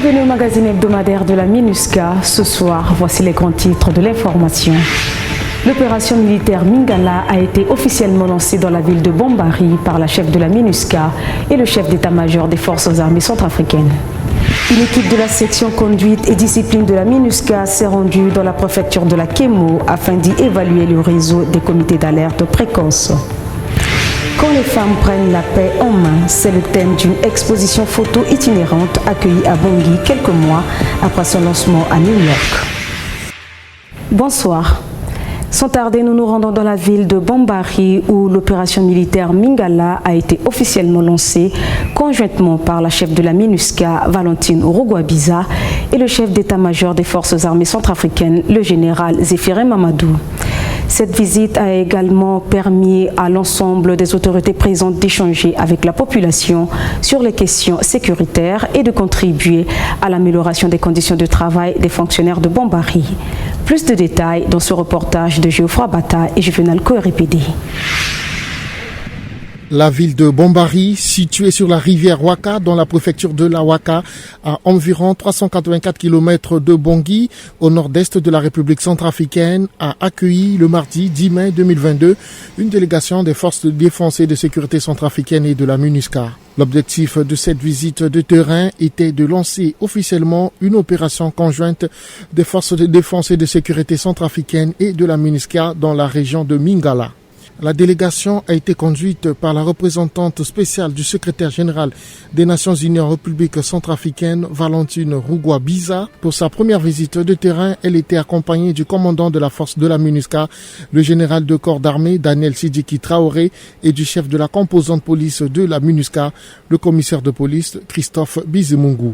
Bienvenue au magazine hebdomadaire de la MINUSCA. Ce soir, voici les grands titres de l'information. L'opération militaire Mingala a été officiellement lancée dans la ville de Bombari par la chef de la MINUSCA et le chef d'état-major des forces armées centrafricaines. Une équipe de la section conduite et discipline de la MINUSCA s'est rendue dans la préfecture de la Kémo afin d'y évaluer le réseau des comités d'alerte précoce. Quand les femmes prennent la paix en main, c'est le thème d'une exposition photo itinérante accueillie à Bangui quelques mois après son lancement à New York. Bonsoir. Sans tarder, nous nous rendons dans la ville de Bombari où l'opération militaire Mingala a été officiellement lancée conjointement par la chef de la MINUSCA, Valentine Rugwabiza, et le chef d'état-major des forces armées centrafricaines, le général Zéphirin Mamadou. Cette visite a également permis à l'ensemble des autorités présentes d'échanger avec la population sur les questions sécuritaires et de contribuer à l'amélioration des conditions de travail des fonctionnaires de Bombari. Plus de détails dans ce reportage de Geoffroy Bata et Juvenal Koeripédé. La ville de Bombari, située sur la rivière Ouaka, dans la préfecture de la Ouaka, à environ 384 km de Bangui, au nord-est de la République centrafricaine, a accueilli le mardi 10 mai 2022 une délégation des forces de défense et de sécurité centrafricaines et de la MINUSCA. L'objectif de cette visite de terrain était de lancer officiellement une opération conjointe des forces de défense et de sécurité centrafricaines et de la MINUSCA dans la région de Mingala. La délégation a été conduite par la représentante spéciale du secrétaire général des Nations Unies en République centrafricaine, Valentine Rugwabiza. Pour sa première visite de terrain, elle était accompagnée du commandant de la force de la MINUSCA, le général de corps d'armée Daniel Sidiki Traoré, et du chef de la composante police de la MINUSCA, le commissaire de police Christophe Bizimungu.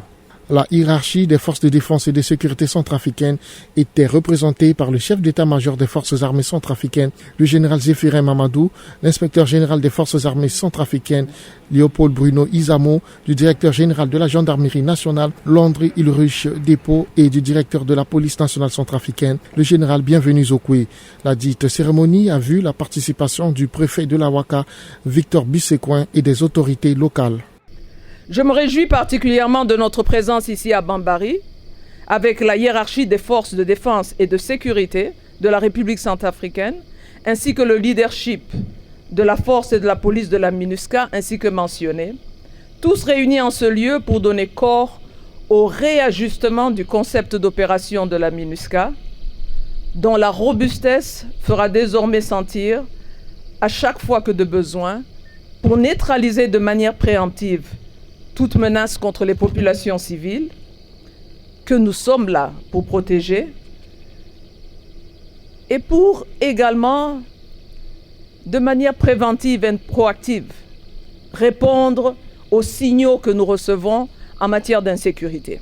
La hiérarchie des forces de défense et de sécurité centrafricaines était représentée par le chef d'état-major des forces armées centrafricaines, le général Zéphirin Mamadou, l'inspecteur général des forces armées centrafricaines, Léopold Bruno Izamo, du directeur général de la gendarmerie nationale, Landry Ulrich Dépôt, et du directeur de la police nationale centrafricaine, le général Bienvenu Zokwe. La dite cérémonie a vu la participation du préfet de la Ouaka, Victor Bissecoin, et des autorités locales. Je me réjouis particulièrement de notre présence ici à Bombari, avec la hiérarchie des forces de défense et de sécurité de la République centrafricaine, ainsi que le leadership de la force et de la police de la MINUSCA, ainsi que mentionné, tous réunis en ce lieu pour donner corps au réajustement du concept d'opération de la MINUSCA, dont la robustesse fera désormais sentir, à chaque fois que de besoin, pour neutraliser de manière préemptive toute menace contre les populations civiles, que nous sommes là pour protéger, et pour également, de manière préventive et proactive, répondre aux signaux que nous recevons en matière d'insécurité.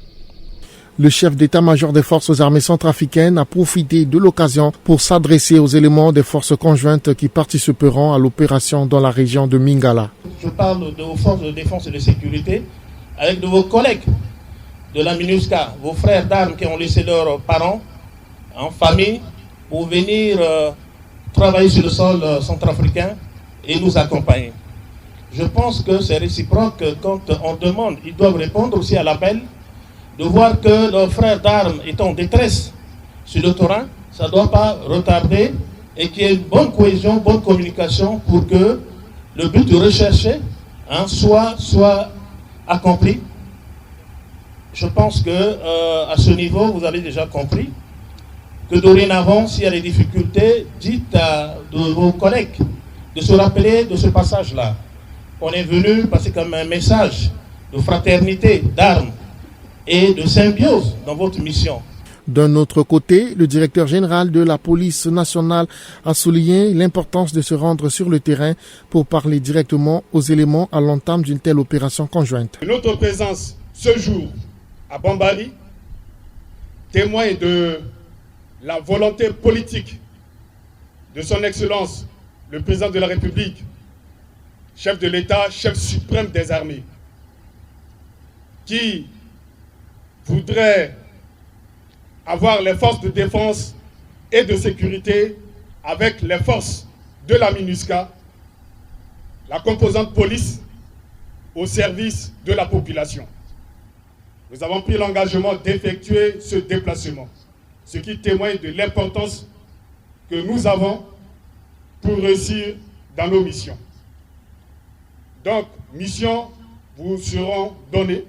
Le chef d'état-major des forces armées centrafricaines a profité de l'occasion pour s'adresser aux éléments des forces conjointes qui participeront à l'opération dans la région de Mingala. Je parle de vos forces de défense et de sécurité avec de vos collègues de la MINUSCA, vos frères d'armes qui ont laissé leurs parents en famille pour venir travailler sur le sol centrafricain et nous accompagner. Je pense que c'est réciproque quand on demande, ils doivent répondre aussi à l'appel de voir que leurs frères d'armes est en détresse sur le terrain, ça ne doit pas retarder et qu'il y ait une bonne cohésion, bonne communication pour que le but recherché soit accompli. Je pense que à ce niveau, vous avez déjà compris que dorénavant, s'il y a des difficultés, dites à vos collègues de se rappeler de ce passage-là. On est venu passer comme un message de fraternité, d'armes et de symbiose dans votre mission. D'un autre côté, le directeur général de la police nationale a souligné l'importance de se rendre sur le terrain pour parler directement aux éléments à l'entame d'une telle opération conjointe. Notre présence ce jour à Bombari témoigne de la volonté politique de son Excellence, le président de la République, chef de l'État, chef suprême des armées, qui voudrait avoir les forces de défense et de sécurité avec les forces de la MINUSCA, la composante police au service de la population. nous avons pris l'engagement d'effectuer ce déplacement, ce qui témoigne de l'importance que nous avons pour réussir dans nos missions. Donc, missions vous seront données.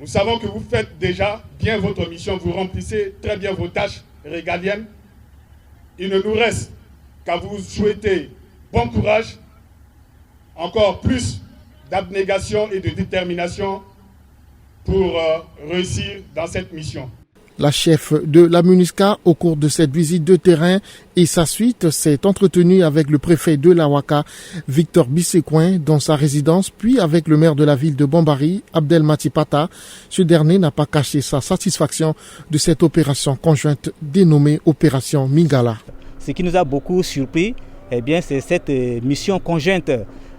Nous savons que vous faites déjà bien votre mission, vous remplissez très bien vos tâches régaliennes. Il ne nous reste qu'à vous souhaiter bon courage, encore plus d'abnégation et de détermination pour réussir dans cette mission. La chef de la MINUSCA, au cours de cette visite de terrain et sa suite, s'est entretenue avec le préfet de la Ouaka, Victor Bissécoin, dans sa résidence, puis avec le maire de la ville de Bambari, Abdelmati Pata. Ce dernier n'a pas caché sa satisfaction de cette opération conjointe dénommée Opération Mingala. Ce qui nous a beaucoup surpris, eh bien, c'est cette mission conjointe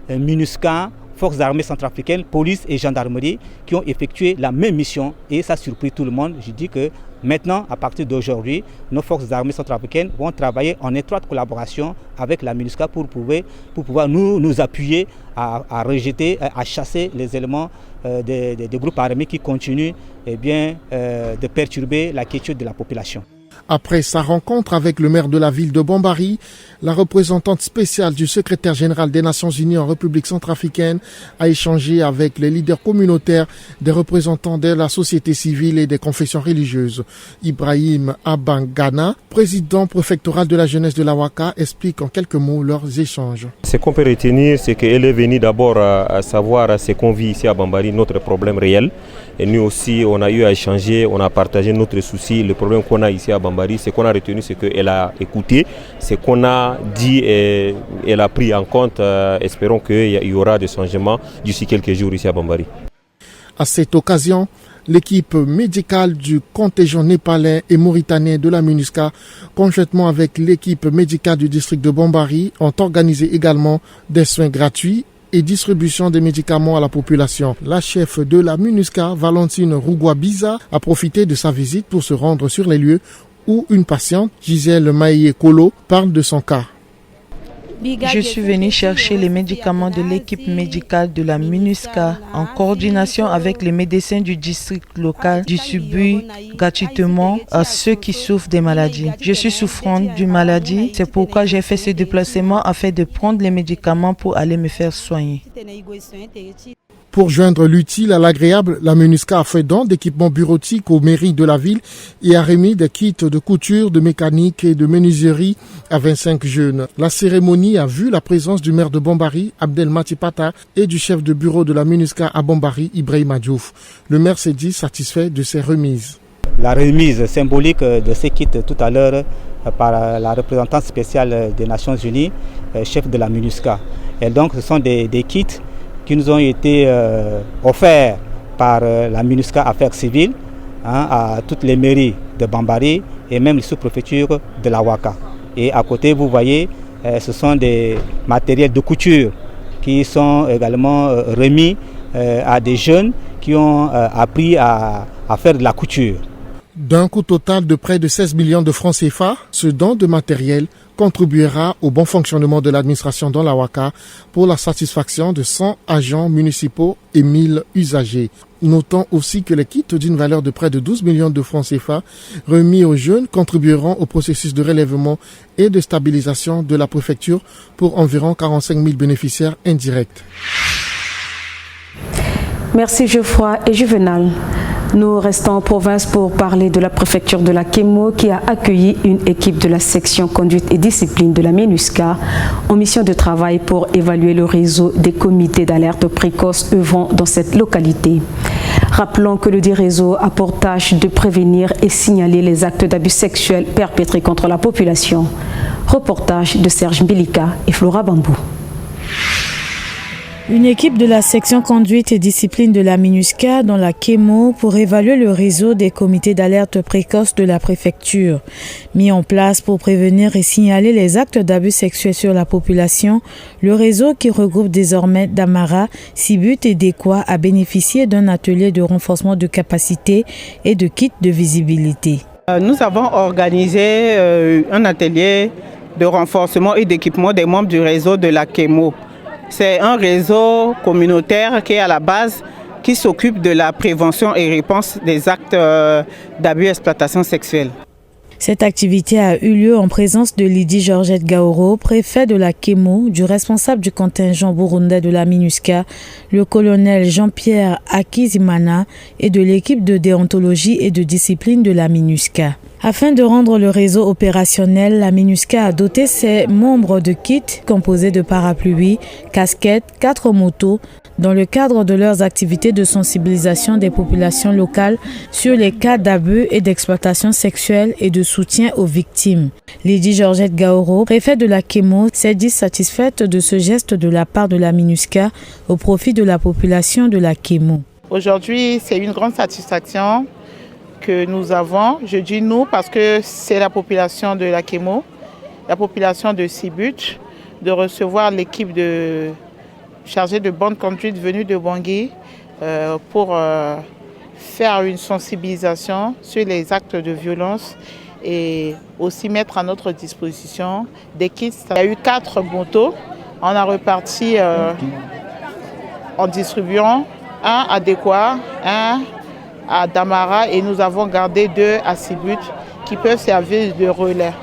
MINUSCA, Forces armées centrafricaines, police et gendarmerie qui ont effectué la même mission et ça a surpris tout le monde. Je dis que maintenant, à partir d'aujourd'hui, nos forces armées centrafricaines vont travailler en étroite collaboration avec la MINUSCA pour pouvoir nous appuyer à rejeter, à chasser les éléments des groupes armés qui continuent de perturber la quiétude de la population. Après sa rencontre avec le maire de la ville de Bambari, la représentante spéciale du secrétaire général des Nations Unies en République centrafricaine a échangé avec les leaders communautaires, des représentants de la société civile et des confessions religieuses. Ibrahim Abangana, président préfectoral de la jeunesse de la Ouaka, explique en quelques mots leurs échanges. Ce qu'on peut retenir, c'est qu'elle est venue d'abord à savoir ce qu'on vit ici à Bambari, notre problème réel. Et nous aussi, on a eu à échanger, on a partagé notre souci, le problème qu'on a ici à Bambari. Ce qu'on a retenu, c'est qu'elle a écouté, ce qu'on a dit et elle a pris en compte. Espérons qu'il y aura des changements d'ici quelques jours ici à Bambari. À cette occasion, l'équipe médicale du contingent népalais et mauritanien de la MINUSCA, conjointement avec l'équipe médicale du district de Bambari, ont organisé également des soins gratuits et distribution des médicaments à la population. La chef de la MINUSCA, Valentine Rougua-Biza, a profité de sa visite pour se rendre sur les lieux où une patiente, Gisèle Maïe-Kolo, parle de son cas. Je suis venu chercher les médicaments de l'équipe médicale de la MINUSCA en coordination avec les médecins du district local, distribuer gratuitement à ceux qui souffrent des maladies. Je suis souffrante d'une maladie, c'est pourquoi j'ai fait ce déplacement afin de prendre les médicaments pour aller me faire soigner. Pour joindre l'utile à l'agréable, la MINUSCA a fait don d'équipements bureautiques aux mairies de la ville et a remis des kits de couture, de mécanique et de menuiserie à 25 jeunes. La cérémonie a vu la présence du maire de Bambari, Abdelmati Pata, et du chef de bureau de la MINUSCA à Bambari, Ibrahim Diouf. Le maire s'est dit satisfait de ces remises. La remise symbolique de ces kits tout à l'heure par la représentante spéciale des Nations Unies, chef de la MINUSCA. Et donc ce sont des kits qui nous ont été offerts par la MINUSCA Affaires civiles à toutes les mairies de Bambari et même les sous-préfectures de la Ouaka. Et à côté, vous voyez, ce sont des matériels de couture qui sont également remis à des jeunes qui ont appris à faire de la couture. D'un coût total de près de 16 millions de francs CFA, ce don de matériel contribuera au bon fonctionnement de l'administration dans la Ouaka pour la satisfaction de 100 agents municipaux et 1000 usagers. Notons aussi que les kits d'une valeur de près de 12 millions de francs CFA remis aux jeunes contribueront au processus de relèvement et de stabilisation de la préfecture pour environ 45 000 bénéficiaires indirects. Merci Geoffroy et Juvenal. Nous restons en province pour parler de la préfecture de la Kémo qui a accueilli une équipe de la section conduite et discipline de la MINUSCA en mission de travail pour évaluer le réseau des comités d'alerte précoce œuvrant dans cette localité. Rappelons que le dit réseau a pour tâche de prévenir et signaler les actes d'abus sexuels perpétrés contre la population. Reportage de Serge Mbilika et Flora Bambou. Une équipe de la section conduite et discipline de la MINUSCA dans la Kémo pour évaluer le réseau des comités d'alerte précoce de la préfecture. Mis en place pour prévenir et signaler les actes d'abus sexuels sur la population, le réseau qui regroupe désormais Damara, Sibut et Dekwa a bénéficié d'un atelier de renforcement de capacité et de kits de visibilité. Nous avons organisé un atelier de renforcement et d'équipement des membres du réseau de la Kémo. C'est un réseau communautaire qui est à la base qui s'occupe de la prévention et réponse des actes d'abus et exploitation sexuelle. Cette activité a eu lieu en présence de Lydie Georgette Gaoro, préfet de la Kémo, du responsable du contingent burundais de la MINUSCA, le colonel Jean-Pierre Akizimana et de l'équipe de déontologie et de discipline de la MINUSCA. Afin de rendre le réseau opérationnel, la MINUSCA a doté ses membres de kits composés de parapluies, casquettes, 4 motos, dans le cadre de leurs activités de sensibilisation des populations locales sur les cas d'abus et d'exploitation sexuelle et de soutien aux victimes. Lydie Georgette Gaoro, préfet de la Kémo, s'est dit satisfaite de ce geste de la part de la MINUSCA au profit de la population de la Kémo. Aujourd'hui, c'est une grande satisfaction que nous avons. Je dis nous parce que c'est la population de la Kémo, la population de Sibut, de recevoir l'équipe chargée de bonne conduite venue de Bangui pour faire une sensibilisation sur les actes de violence et aussi mettre à notre disposition des kits. Il y a eu 4 motos. On a reparti en distribuant un à Dekwa, un à Damara et nous avons gardé 2 à Sibut qui peuvent servir de relais.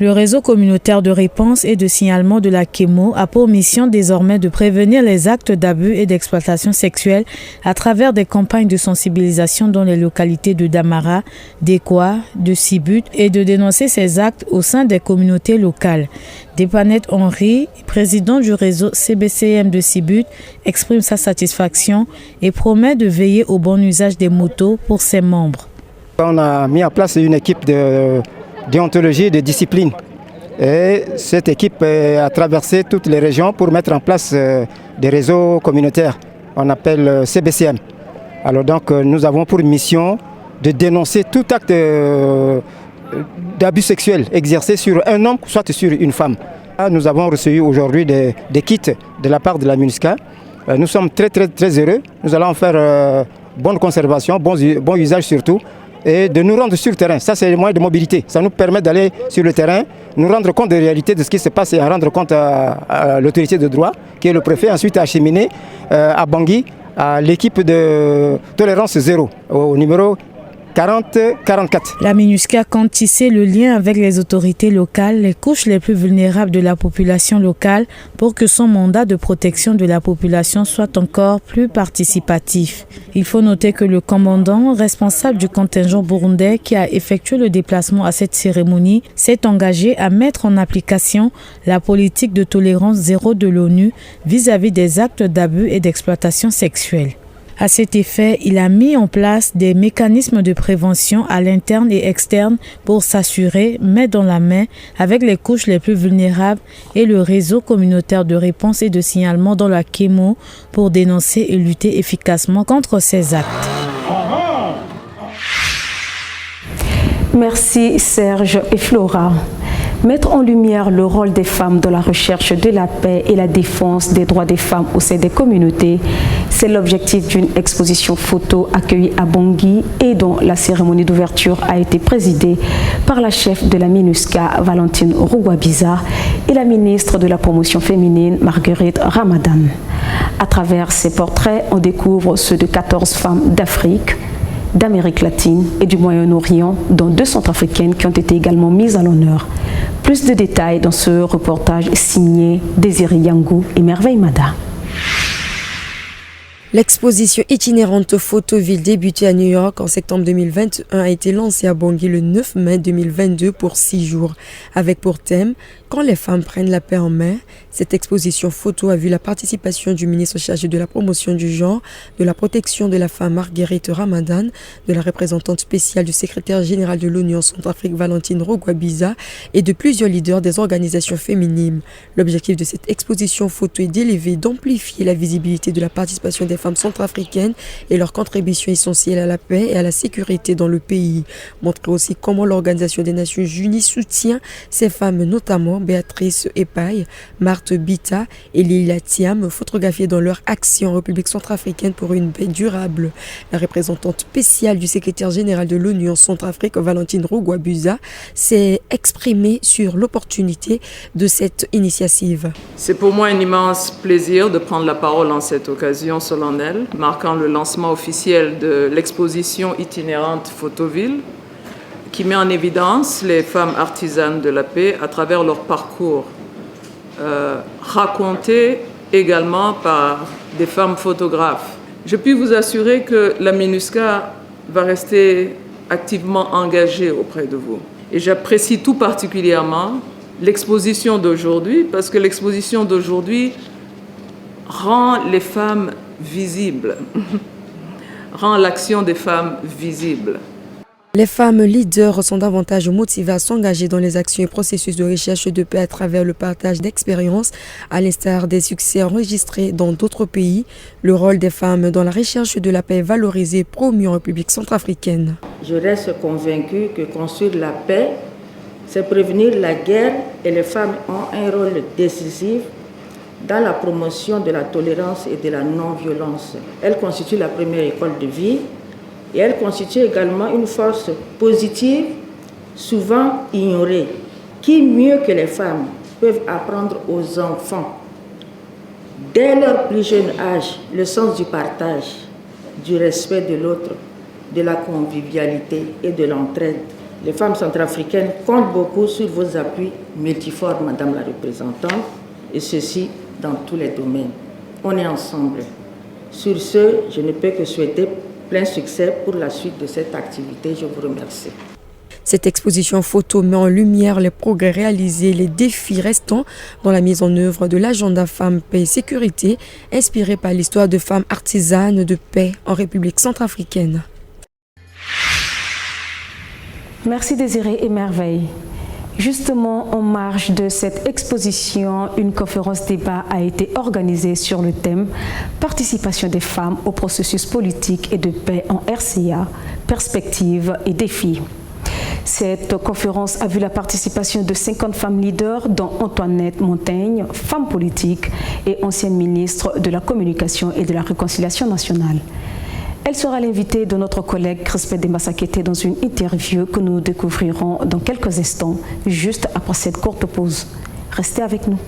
Le réseau communautaire de réponse et de signalement de la Kémo a pour mission désormais de prévenir les actes d'abus et d'exploitation sexuelle à travers des campagnes de sensibilisation dans les localités de Damara, d'Ekwa, de Sibut et de dénoncer ces actes au sein des communautés locales. Depanette Henry, président du réseau CBCM de Sibut, exprime sa satisfaction et promet de veiller au bon usage des motos pour ses membres. On a mis en place une équipe de déontologie et de discipline. Et cette équipe a traversé toutes les régions pour mettre en place des réseaux communautaires. On appelle CBCM. Alors donc nous avons pour mission de dénoncer tout acte d'abus sexuel exercé sur un homme, soit sur une femme. Nous avons reçu aujourd'hui des kits de la part de la MINUSCA. Nous sommes très heureux. Nous allons faire bonne conservation, bon usage surtout, et de nous rendre sur le terrain. Ça, c'est le moyen de mobilité. Ça nous permet d'aller sur le terrain, nous rendre compte des réalités de ce qui se passe et à rendre compte à l'autorité de droit, qui est le préfet, ensuite à acheminer à Bangui, à l'équipe de tolérance zéro, au numéro 40-44. La MINUSCA compte tisser le lien avec les autorités locales, les couches les plus vulnérables de la population locale, pour que son mandat de protection de la population soit encore plus participatif. Il faut noter que le commandant responsable du contingent burundais qui a effectué le déplacement à cette cérémonie s'est engagé à mettre en application la politique de tolérance zéro de l'ONU vis-à-vis des actes d'abus et d'exploitation sexuelle. À cet effet, il a mis en place des mécanismes de prévention à l'interne et externe pour s'assurer, main dans la main, avec les couches les plus vulnérables et le réseau communautaire de réponse et de signalement dans la Kémo pour dénoncer et lutter efficacement contre ces actes. Merci Serge et Flora. Mettre en lumière le rôle des femmes dans la recherche de la paix et la défense des droits des femmes au sein des communautés, c'est l'objectif d'une exposition photo accueillie à Bangui et dont la cérémonie d'ouverture a été présidée par la chef de la MINUSCA, Valentine Rugwabiza, et la ministre de la promotion féminine, Marguerite Ramadan. À travers ces portraits, on découvre ceux de 14 femmes d'Afrique, d'Amérique latine et du Moyen-Orient, dont 2 centrafricaines qui ont été également mises à l'honneur. Plus de détails dans ce reportage signé Désiré Yangou et Merveille Mada. L'exposition itinérante Photoville débutée à New York en septembre 2021 a été lancée à Bangui le 9 mai 2022 pour 6 jours, avec pour thème « Quand les femmes prennent la paix en main ». Cette exposition photo a vu la participation du ministre chargé de la promotion du genre, de la protection de la femme Marguerite Ramadan, de la représentante spéciale du secrétaire général de l'Union Centrafrique Valentine Rugwabiza et de plusieurs leaders des organisations féminines. L'objectif de cette exposition photo est d'élever et d'amplifier la visibilité de la participation des femmes centrafricaines et leur contribution essentielle à la paix et à la sécurité dans le pays. Montrer aussi comment l'Organisation des Nations Unies soutient ces femmes, notamment Béatrice Epaille, Marthe Bita et Lila Thiam, photographiées dans leur action en République centrafricaine pour une paix durable. La représentante spéciale du secrétaire général de l'Union Centrafrique, Valentine Rugwabiza, s'est exprimée sur l'opportunité de cette initiative. C'est pour moi un immense plaisir de prendre la parole en cette occasion sur solennel marquant le lancement officiel de l'exposition itinérante Photoville qui met en évidence les femmes artisanes de la paix à travers leur parcours, raconté également par des femmes photographes. Je puis vous assurer que la MINUSCA va rester activement engagée auprès de vous. Et j'apprécie tout particulièrement l'exposition d'aujourd'hui, parce que l'exposition d'aujourd'hui rend les femmes visibles, rend l'action des femmes visible. Les femmes leaders sont davantage motivées à s'engager dans les actions et processus de recherche de paix à travers le partage d'expériences, à l'instar des succès enregistrés dans d'autres pays. Le rôle des femmes dans la recherche de la paix est valorisé et promu en République centrafricaine. Je reste convaincue que construire la paix, c'est prévenir la guerre et les femmes ont un rôle décisif dans la promotion de la tolérance et de la non-violence. Elles constituent la première école de vie et elles constituent également une force positive, souvent ignorée. Qui mieux que les femmes peuvent apprendre aux enfants, dès leur plus jeune âge, le sens du partage, du respect de l'autre, de la convivialité et de l'entraide. Les femmes centrafricaines comptent beaucoup sur vos appuis multiformes, Madame la représentante, et ceci dans tous les domaines. On est ensemble. Sur ce, je ne peux que souhaiter plein succès pour la suite de cette activité. Je vous remercie. Cette exposition photo met en lumière les progrès réalisés et les défis restants dans la mise en œuvre de l'agenda Femmes, Paix et Sécurité, inspiré par l'histoire de femmes artisanes de paix en République centrafricaine. Merci Désiré et Merveille. Justement, en marge de cette exposition, une conférence débat a été organisée sur le thème « Participation des femmes au processus politique et de paix en RCA, perspectives et défis ». Cette conférence a vu la participation de 50 femmes leaders, dont Antoinette Montaigne, femme politique et ancienne ministre de la Communication et de la Réconciliation nationale. Elle sera l'invitée de notre collègue Crispin Demba-Sakete dans une interview que nous découvrirons dans quelques instants, juste après cette courte pause. Restez avec nous.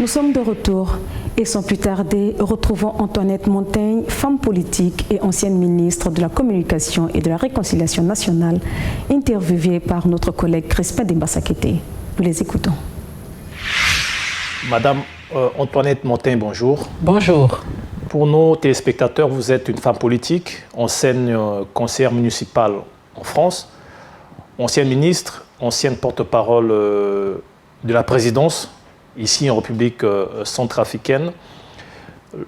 Nous sommes de retour et sans plus tarder, retrouvons Antoinette Montaigne, femme politique et ancienne ministre de la Communication et de la Réconciliation nationale, interviewée par notre collègue Crispin Demba-Sakete. Nous les écoutons. Madame Antoinette Montaigne, bonjour. Bonjour. Pour nos téléspectateurs, vous êtes une femme politique, ancienne conseillère municipale en France, ancienne ministre, ancienne porte-parole de la présidence, ici en République centrafricaine.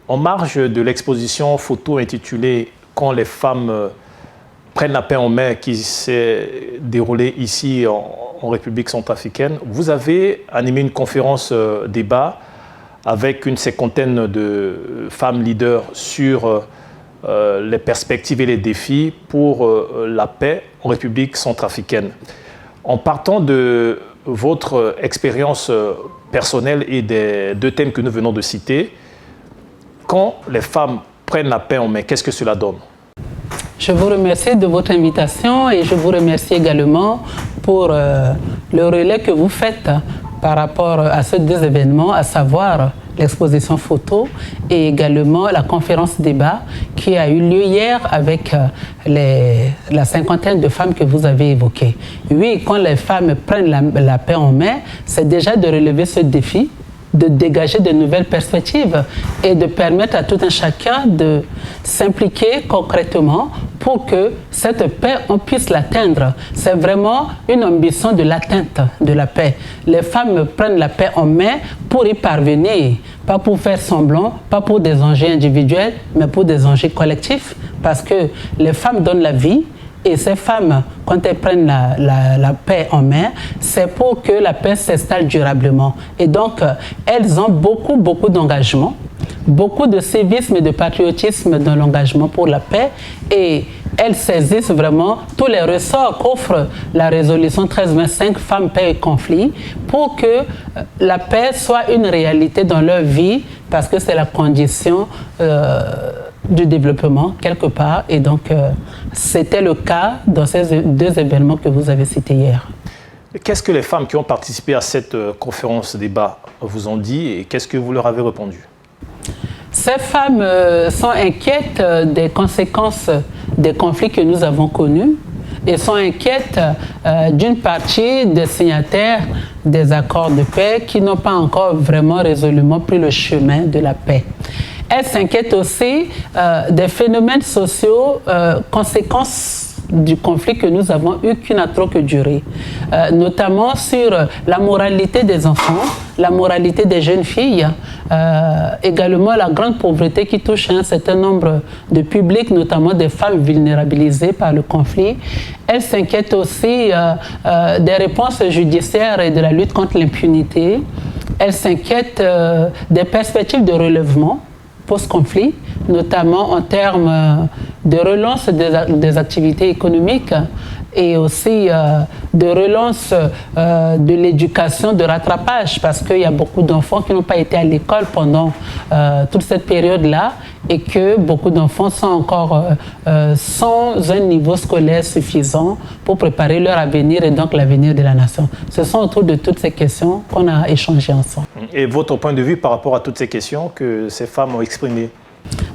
En marge de l'exposition photo intitulée « Quand les femmes prennent la paix en main » qui s'est déroulée ici en République centrafricaine, vous avez animé une conférence débat avec une cinquantaine de femmes leaders sur les perspectives et les défis pour la paix en République centrafricaine. En partant de votre expérience personnelle et des deux thèmes que nous venons de citer, quand les femmes prennent la paix en main, qu'est-ce que cela donne? Je vous remercie de votre invitation et je vous remercie également pour le relais que vous faites par rapport à ces deux événements, à savoir l'exposition photo et également la conférence débat qui a eu lieu hier avec la cinquantaine de femmes que vous avez évoquées. Oui, quand les femmes prennent la paix en main, c'est déjà de relever ce défi, de dégager de nouvelles perspectives et de permettre à tout un chacun de s'impliquer concrètement pour que cette paix, on puisse l'atteindre. C'est vraiment une ambition de l'atteinte de la paix. Les femmes prennent la paix en main pour y parvenir, pas pour faire semblant, pas pour des enjeux individuels, mais pour des enjeux collectifs, parce que les femmes donnent la vie. Et ces femmes, quand elles prennent la paix en main, c'est pour que la paix s'installe durablement. Et donc, elles ont beaucoup d'engagement, beaucoup de civisme et de patriotisme dans l'engagement pour la paix. Et elles saisissent vraiment tous les ressorts qu'offre la résolution 1325 Femmes, Paix et Conflits pour que la paix soit une réalité dans leur vie, parce que c'est la condition du développement quelque part. Et donc, c'était le cas dans ces deux événements que vous avez cités hier. Qu'est-ce que les femmes qui ont participé à cette conférence débat vous ont dit et qu'est-ce que vous leur avez répondu? Ces femmes sont inquiètes des conséquences des conflits que nous avons connus et sont inquiètes d'une partie des signataires des accords de paix qui n'ont pas encore vraiment résolument pris le chemin de la paix. Elles s'inquiètent aussi des phénomènes sociaux, conséquences du conflit que nous avons eu qui n'a trop que duré, notamment sur la moralité des enfants, la moralité des jeunes filles, également la grande pauvreté qui touche un certain nombre de publics, notamment des femmes vulnérabilisées par le conflit. Elles s'inquiètent aussi des réponses judiciaires et de la lutte contre l'impunité. Elles s'inquiètent des perspectives de relèvement post-conflit, notamment en termes de relance des activités économiques et aussi de relance de l'éducation, de rattrapage, parce qu'il y a beaucoup d'enfants qui n'ont pas été à l'école pendant toute cette période-là et que beaucoup d'enfants sont encore sans un niveau scolaire suffisant pour préparer leur avenir et donc l'avenir de la nation. Ce sont autour de toutes ces questions qu'on a échangé ensemble. Et votre point de vue par rapport à toutes ces questions que ces femmes ont exprimées?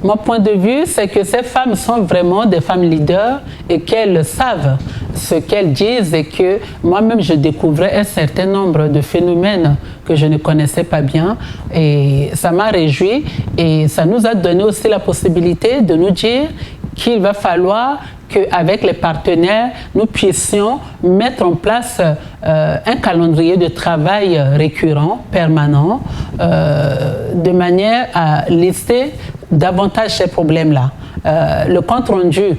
Mon point de vue, c'est que ces femmes sont vraiment des femmes leaders et qu'elles savent ce qu'elles disent et que moi-même, je découvrais un certain nombre de phénomènes que je ne connaissais pas bien et ça m'a réjoui et ça nous a donné aussi la possibilité de nous dire qu'il va falloir qu'avec les partenaires, nous puissions mettre en place un calendrier de travail récurrent, permanent, de manière à lister davantage ces problèmes-là. Le compte-rendu,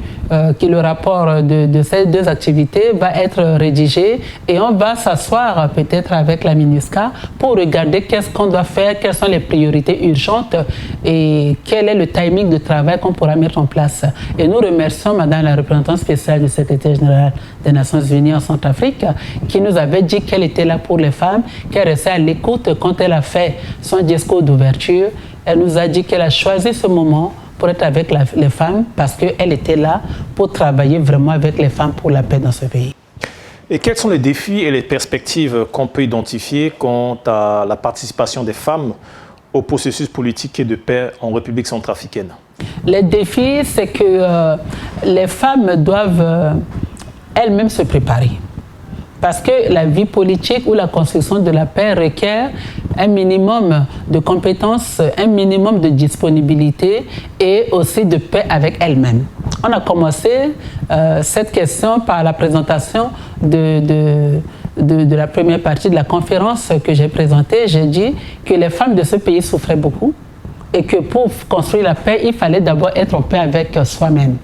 qui est le rapport de ces deux activités, va être rédigé et on va s'asseoir peut-être avec la MINUSCA pour regarder qu'est-ce qu'on doit faire, quelles sont les priorités urgentes et quel est le timing de travail qu'on pourra mettre en place. Et nous remercions Madame la représentante spéciale du secrétaire général des Nations Unies en Centrafrique qui nous avait dit qu'elle était là pour les femmes, qu'elle restait à l'écoute quand elle a fait son discours d'ouverture. Elle nous a dit qu'elle a choisi ce moment pour être avec les femmes parce qu'elle était là pour travailler vraiment avec les femmes pour la paix dans ce pays. Et quels sont les défis et les perspectives qu'on peut identifier quant à la participation des femmes au processus politique et de paix en République centrafricaine? Les défis, c'est que les femmes doivent elles-mêmes se préparer. Parce que la vie politique ou la construction de la paix requiert un minimum de compétences, un minimum de disponibilité et aussi de paix avec elle-même. On a commencé cette question par la présentation de la première partie de la conférence que j'ai présentée. J'ai dit que les femmes de ce pays souffraient beaucoup et que pour construire la paix, il fallait d'abord être en paix avec soi-même.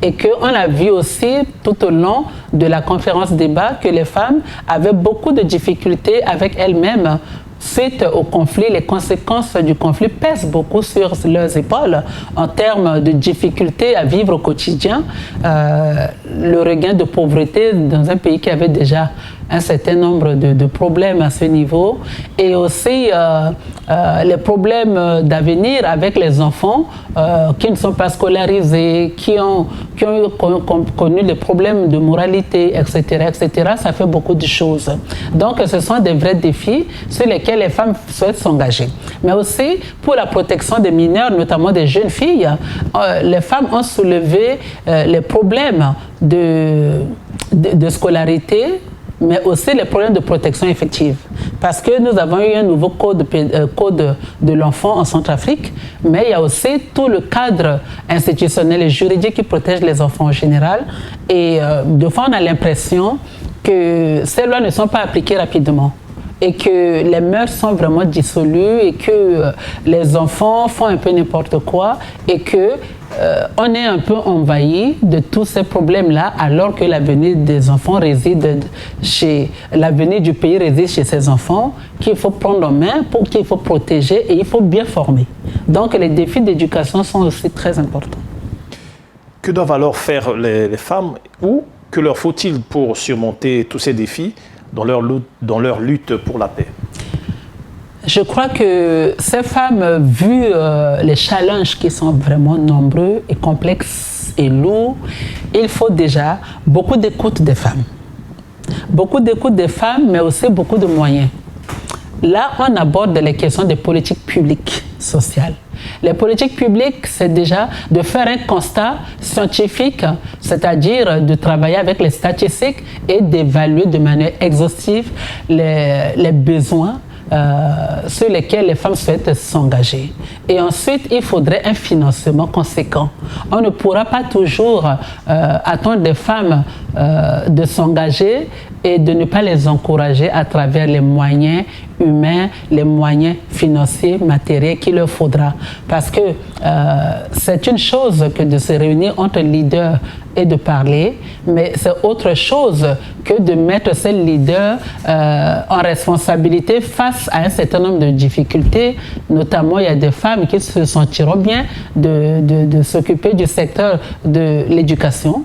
Et qu'on a vu aussi tout au long de la conférence débat que les femmes avaient beaucoup de difficultés avec elles-mêmes suite au conflit. Les conséquences du conflit pèsent beaucoup sur leurs épaules en termes de difficultés à vivre au quotidien. Le regain de pauvreté dans un pays qui avait déjà un certain nombre de problèmes à ce niveau et aussi les problèmes d'avenir avec les enfants qui ne sont pas scolarisés, qui ont connu des problèmes de moralité, etc., etc. Ça fait beaucoup de choses. Donc, ce sont des vrais défis sur lesquels les femmes souhaitent s'engager. Mais aussi, pour la protection des mineurs, notamment des jeunes filles, les femmes ont soulevé les problèmes de scolarité, mais aussi les problèmes de protection effective. Parce que nous avons eu un nouveau code de l'enfant en Centrafrique, mais il y a aussi tout le cadre institutionnel et juridique qui protège les enfants en général. Et de fois, on a l'impression que ces lois ne sont pas appliquées rapidement et que les mœurs sont vraiment dissolues et que les enfants font un peu n'importe quoi et que on est un peu envahi de tous ces problèmes-là alors que l'avenir des enfants réside l'avenir du pays réside chez ces enfants qu'il faut prendre en main, qu'il faut protéger et il faut bien former. Donc les défis d'éducation sont aussi très importants. Que doivent alors faire les femmes ou que leur faut-il pour surmonter tous ces défis dans leur lutte pour la paix? Je crois que ces femmes, vu les challenges qui sont vraiment nombreux et complexes et lourds, il faut déjà beaucoup d'écoute des femmes. Beaucoup d'écoute des femmes, mais aussi beaucoup de moyens. Là, on aborde les questions des politiques publiques sociales. Les politiques publiques, c'est déjà de faire un constat scientifique, c'est-à-dire de travailler avec les statistiques et d'évaluer de manière exhaustive les besoins sur lesquels les femmes souhaitent s'engager. Et ensuite, il faudrait un financement conséquent. On ne pourra pas toujours attendre des femmes de s'engager et de ne pas les encourager à travers les moyens humains, les moyens financiers, matériels qu'il leur faudra. Parce que c'est une chose que de se réunir entre leaders et de parler, mais c'est autre chose que de mettre ces leaders en responsabilité face à un certain nombre de difficultés. Notamment, il y a des femmes qui se sentiront bien de s'occuper du secteur de l'éducation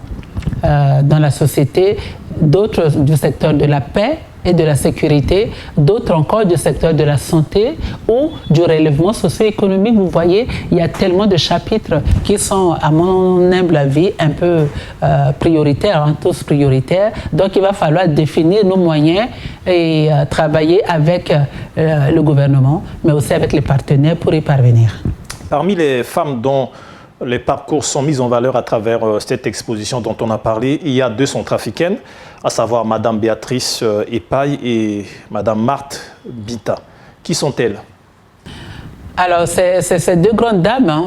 dans la société, d'autres du secteur de la paix et de la sécurité, d'autres encore du secteur de la santé ou du relèvement socio-économique. Vous voyez, il y a tellement de chapitres qui sont, à mon humble avis, un peu prioritaires, tous prioritaires. Donc, il va falloir définir nos moyens et travailler avec le gouvernement, mais aussi avec les partenaires pour y parvenir. Parmi les femmes dont les parcours sont mis en valeur à travers cette exposition dont on a parlé, il y a deux centrafricaines, à savoir Madame Béatrice Epaille et Madame Marthe Bita. Qui sont-elles? Alors, c'est ces deux grandes dames,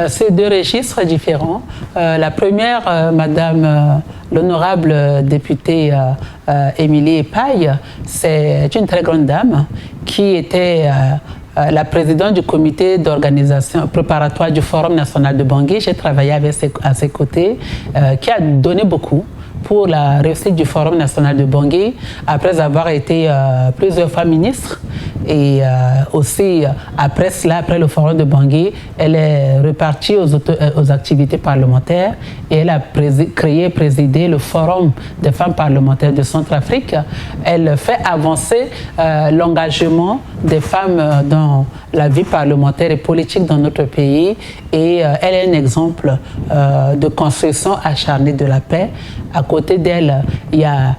c'est deux registres différents. La première, Madame l'honorable députée Émilie Epaille, c'est une très grande dame qui était la présidente du comité d'organisation préparatoire du Forum national de Bangui. J'ai travaillé à ses côtés, qui a donné beaucoup pour la réussite du Forum national de Bangui, après avoir été plusieurs fois ministre. Et aussi, après cela, après le Forum de Bangui, elle est repartie aux activités parlementaires et elle a créé et présidé le Forum des femmes parlementaires de Centrafrique. Elle fait avancer l'engagement des femmes dans la vie parlementaire et politique dans notre pays et elle est un exemple de construction acharnée de la paix. À côté d'elle, il y a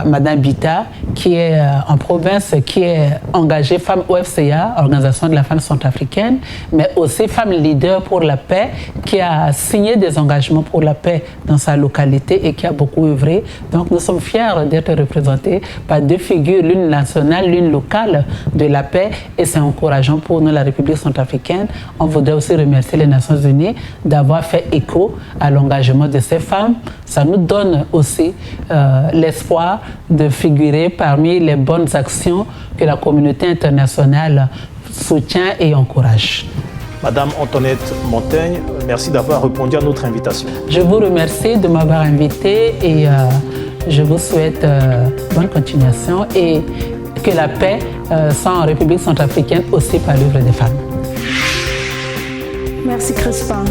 Madame Bita qui est en province, qui est engagée femme OFCA, Organisation de la femme centrafricaine, mais aussi femme leader pour la paix, qui a signé des engagements pour la paix dans sa localité et qui a beaucoup œuvré. Donc nous sommes fiers d'être représentés par deux figures, l'une nationale, l'une locale de la paix, et c'est encourageant pour nous, la République centrafricaine. On voudrait aussi remercier les Nations Unies d'avoir fait écho à l'engagement de ces femmes. Ça nous donne aussi l'espoir de figurer parmi les bonnes actions que la communauté internationale soutient et encourage. Madame Antoinette Montaigne, merci d'avoir répondu à notre invitation. Je vous remercie de m'avoir invité et je vous souhaite bonne continuation et que la paix soit en République centrafricaine aussi par l'œuvre des femmes. Merci Crispin.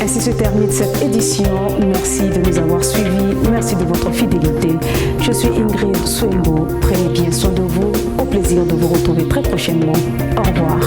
Ainsi se termine cette édition. Merci de nous avoir suivis. Merci de votre fidélité. Je suis Ingrid Swembo. Prenez bien soin de vous. Au plaisir de vous retrouver très prochainement. Au revoir.